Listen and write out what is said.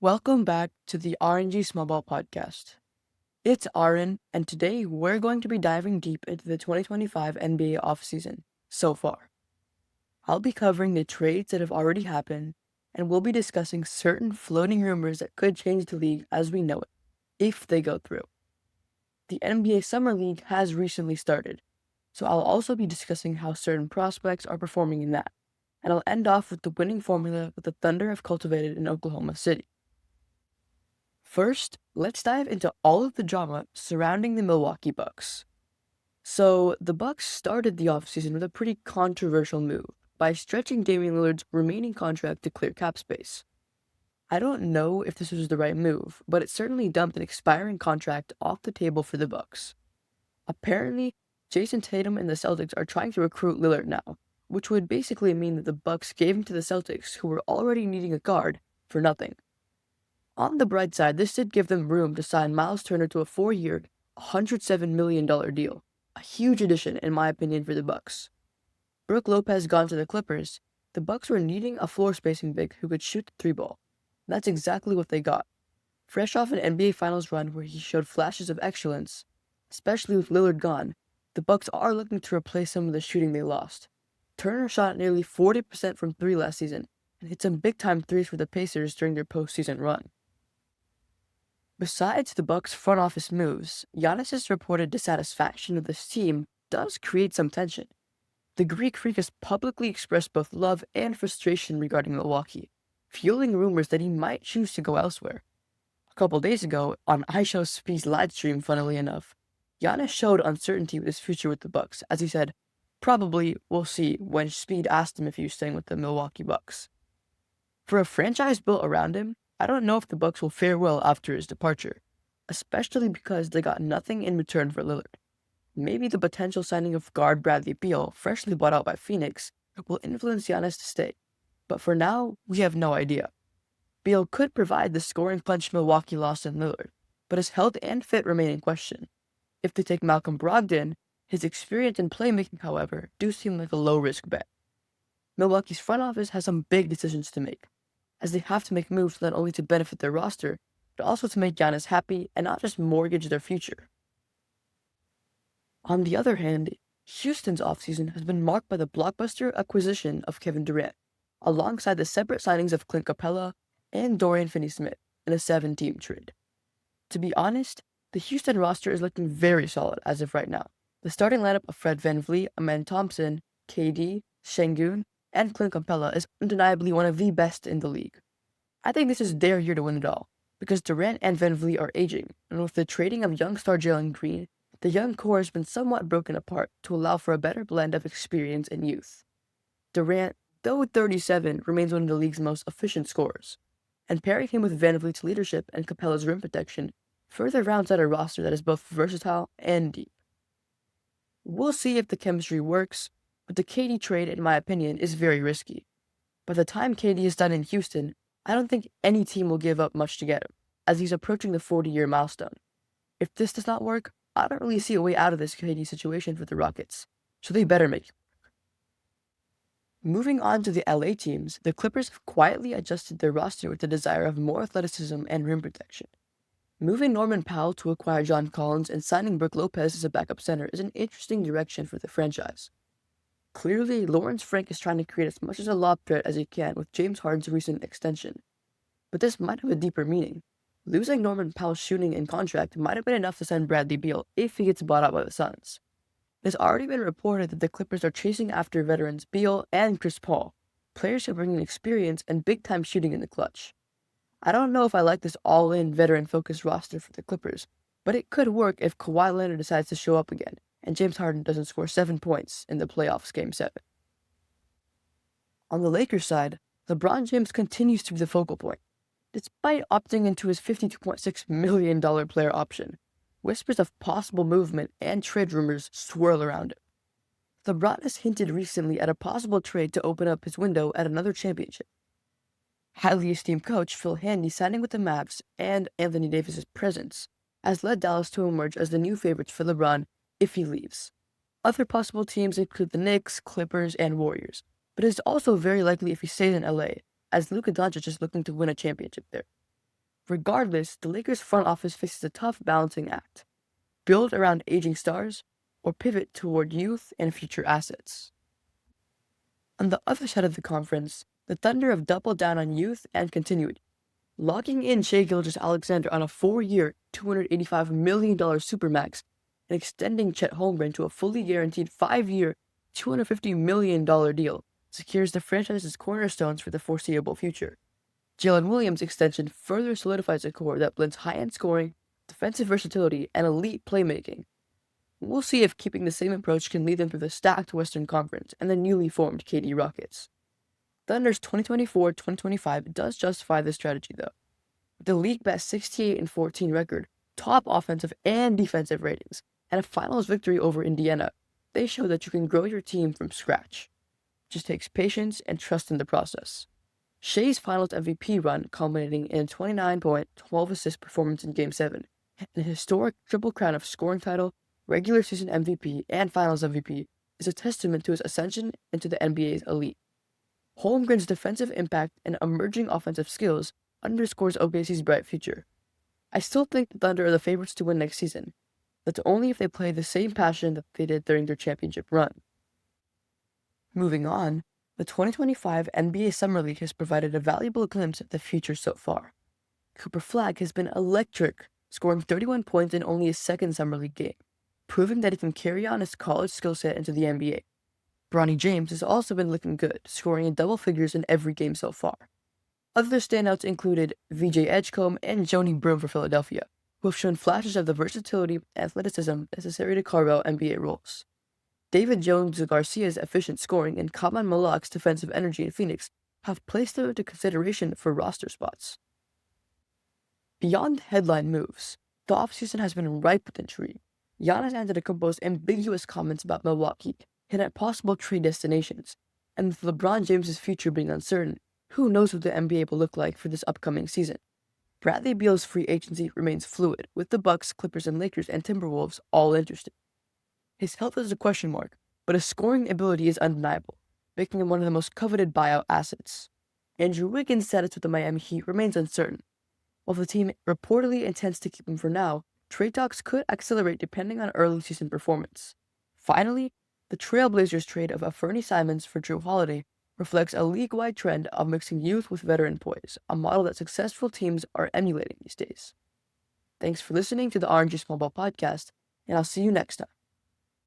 Welcome back to the RNG Small Ball Podcast. It's Aaron, and today we're going to be diving deep into the 2025 NBA offseason so far. I'll be covering the trades that have already happened, and we'll be discussing certain floating rumors that could change the league as we know it, if they go through. The NBA Summer League has recently started, so I'll also be discussing how certain prospects are performing in that, and I'll end off with the winning formula that the Thunder have cultivated in Oklahoma City. First, let's dive into all of the drama surrounding the Milwaukee Bucks. So, the Bucks started the offseason with a pretty controversial move by stretching Damian Lillard's remaining contract to clear cap space. I don't know if this was the right move, but it certainly dumped an expiring contract off the table for the Bucks. Apparently, Jason Tatum and the Celtics are trying to recruit Lillard now, which would basically mean that the Bucks gave him to the Celtics, who were already needing a guard, for nothing. On the bright side, this did give them room to sign Miles Turner to a 4-year, $107 million deal, a huge addition in my opinion for the Bucks. Brook Lopez gone to the Clippers, the Bucks were needing a floor spacing big who could shoot the three ball. That's exactly what they got. Fresh off an NBA Finals run where he showed flashes of excellence, especially with Lillard gone, the Bucks are looking to replace some of the shooting they lost. Turner shot nearly 40% from three last season and hit some big-time threes for the Pacers during their postseason run. Besides the Bucks' front office moves, Giannis's reported dissatisfaction with this team does create some tension. The Greek Freak has publicly expressed both love and frustration regarding Milwaukee, fueling rumors that he might choose to go elsewhere. A couple days ago, on iShow's Speed's livestream, funnily enough, Giannis showed uncertainty with his future with the Bucks, as he said, "Probably we'll see," when Speed asked him if he was staying with the Milwaukee Bucks. For a franchise built around him, I don't know if the Bucks will fare well after his departure, especially because they got nothing in return for Lillard. Maybe the potential signing of guard Bradley Beal, freshly bought out by Phoenix, will influence Giannis to stay, but for now, we have no idea. Beal could provide the scoring punch Milwaukee lost in Lillard, but his health and fit remain in question. If they take Malcolm Brogdon, his experience and playmaking, however, do seem like a low-risk bet. Milwaukee's front office has some big decisions to make, as they have to make moves not only to benefit their roster, but also to make Giannis happy and not just mortgage their future. On the other hand, Houston's offseason has been marked by the blockbuster acquisition of Kevin Durant, alongside the separate signings of Clint Capella and Dorian Finney-Smith in a 7-team trade. To be honest, the Houston roster is looking very solid as of right now. The starting lineup of Fred VanVleet, Amen Thompson, KD, Şengün, and Clint Capella is undeniably one of the best in the league. I think this is their year to win it all, because Durant and VanVleet are aging, and with the trading of young star Jalen Green, the young core has been somewhat broken apart to allow for a better blend of experience and youth. Durant, though 37, remains one of the league's most efficient scorers, and pairing him with VanVleet's leadership and Capella's rim protection further rounds out a roster that is both versatile and deep. We'll see if the chemistry works, but the KD trade, in my opinion, is very risky. By the time KD is done in Houston, I don't think any team will give up much to get him, as he's approaching the 40-year milestone. If this does not work, I don't really see a way out of this KD situation for the Rockets, so they better make it work. Moving on to the LA teams, the Clippers have quietly adjusted their roster with the desire of more athleticism and rim protection. Moving Norman Powell to acquire John Collins and signing Brook Lopez as a backup center is an interesting direction for the franchise. Clearly, Lawrence Frank is trying to create as much as a lob threat as he can with James Harden's recent extension. But this might have a deeper meaning. Losing Norman Powell's shooting and contract might have been enough to send Bradley Beal if he gets bought out by the Suns. It has already been reported that the Clippers are chasing after veterans Beal and Chris Paul, players who bring in experience and big-time shooting in the clutch. I don't know if I like this all-in veteran-focused roster for the Clippers, but it could work if Kawhi Leonard decides to show up again, and James Harden doesn't score 7 points in the playoffs Game 7. On the Lakers side, LeBron James continues to be the focal point. Despite opting into his $52.6 million player option, whispers of possible movement and trade rumors swirl around him. LeBron has hinted recently at a possible trade to open up his window at another championship. Highly esteemed coach Phil Handy signing with the Mavs and Anthony Davis' presence has led Dallas to emerge as the new favorites for LeBron if he leaves. Other possible teams include the Knicks, Clippers, and Warriors, but it is also very likely if he stays in LA, as Luka Doncic is looking to win a championship there. Regardless, the Lakers front office faces a tough balancing act: build around aging stars or pivot toward youth and future assets. On the other side of the conference, the Thunder have doubled down on youth and continuity, locking in Shai Gilgeous-Alexander on a 4-year, $285 million supermax and extending Chet Holmgren to a fully guaranteed 5-year, $250 million deal secures the franchise's cornerstones for the foreseeable future. Jalen Williams' extension further solidifies a core that blends high-end scoring, defensive versatility, and elite playmaking. We'll see if keeping the same approach can lead them through the stacked Western Conference and the newly formed KD Rockets. Thunder's 2024-2025 does justify this strategy, though. With the league best 68-14 record, top offensive and defensive ratings, and a finals victory over Indiana, they show that you can grow your team from scratch. It just takes patience and trust in the process. Shai's finals MVP run, culminating in a 29-point, 12-assist performance in Game 7, and a historic triple crown of scoring title, regular season MVP, and finals MVP, is a testament to his ascension into the NBA's elite. Holmgren's defensive impact and emerging offensive skills underscores OKC's bright future. I still think the Thunder are the favorites to win next season. That's only if they play the same passion that they did during their championship run. Moving on, the 2025 NBA Summer League has provided a valuable glimpse of the future so far. Cooper Flagg has been electric, scoring 31 points in only his second Summer League game, proving that he can carry on his college skill set into the NBA. Bronny James has also been looking good, scoring in double figures in every game so far. Other standouts included VJ Edgecombe and Joni Broome for Philadelphia, who have shown flashes of the versatility and athleticism necessary to carve out NBA roles. David Jones-Garcia's efficient scoring and Kaman Malak's defensive energy in Phoenix have placed them into consideration for roster spots. Beyond headline moves, the offseason has been ripe with intrigue. Giannis Antetokounmpo's ambiguous comments about Milwaukee hint at possible trade destinations, and with LeBron James' future being uncertain, who knows what the NBA will look like for this upcoming season. Bradley Beal's free agency remains fluid, with the Bucks, Clippers, and Lakers and Timberwolves all interested. His health is a question mark, but his scoring ability is undeniable, making him one of the most coveted buyout assets. Andrew Wiggins' status with the Miami Heat remains uncertain. While the team reportedly intends to keep him for now, trade talks could accelerate depending on early season performance. Finally, the Trailblazers trade of Anfernee Simons for Drew Holiday reflects a league-wide trend of mixing youth with veteran poise, a model that successful teams are emulating these days. Thanks for listening to the RNG Small Ball Podcast, and I'll see you next time.